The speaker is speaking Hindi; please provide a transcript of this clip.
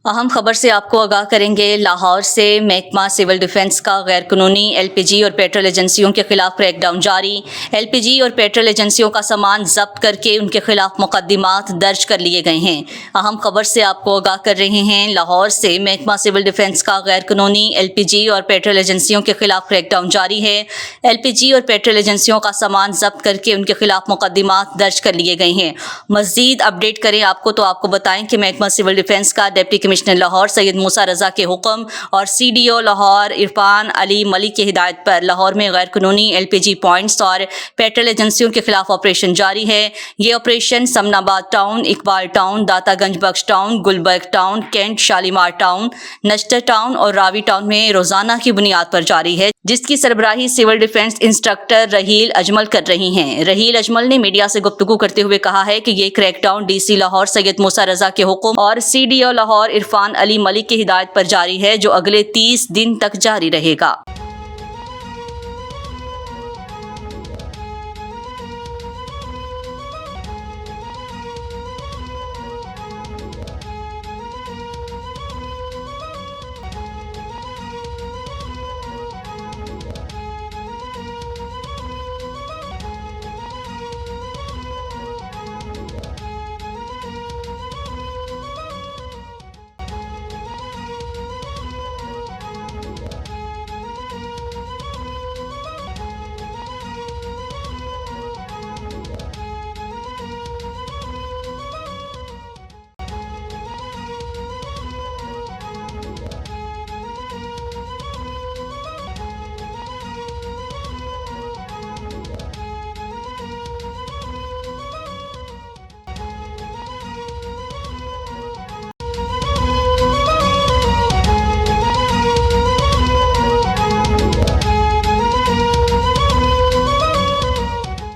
अहम खबर से आपको आगाह करेंगे। लाहौर से महकमा सिविल डिफेंस का गैर कानूनी एलपीजी और पेट्रोल एजेंसियों के खिलाफ क्रैकडाउन जारी। एलपीजी और पेट्रोल एजेंसियों का सामान जब्त करके उनके खिलाफ मुकदमात दर्ज कर लिए गए हैं। अहम खबर से आपको आगाह कर रहे हैं। लाहौर से महकमा सिविल डिफेंस का गैर कानूनी एलपीजी और पेट्रोल एजेंसियों के खिलाफ क्रैकडाउन जारी है। एलपीजी और पेट्रोल एजेंसियों का सामान जब्त करके उनके खिलाफ मुकदमात दर्ज कर लिए गए हैं। मजीद अपडेट करें आपको तो आपको बताएं कि महकमा सिविल डिफेंस का डिप्टी कमिश्नर लाहौर सैयद मूसा रजा के हुक्म और सीडीओ लाहौर इरफान अली मलिक की हिदायत पर लाहौर में गैर कानूनी एलपीजी पॉइंट्स और पेट्रोल एजेंसियों के खिलाफ ऑपरेशन जारी है। ये operation Samanabad town, Iqbal town, Dataganj Bakhsh town, Gulberg town, cantt Shalimar town, Nishtar town और रावी टाउन में रोजाना की बुनियाद पर जारी है, जिसकी सरबराही civil defence instructor Raheel Ajmal कर रही हैं। रहील अजमल ने मीडिया से गुफ्तगू करते हुए कहा है कि ये क्रैकडाउन डीसी लाहौर सैयद मूसा रजा के हुक्म और सीडीओ लाहौर इरफान अली मलिक की हिदायत पर जारी है, जो अगले 30 दिन तक जारी रहेगा।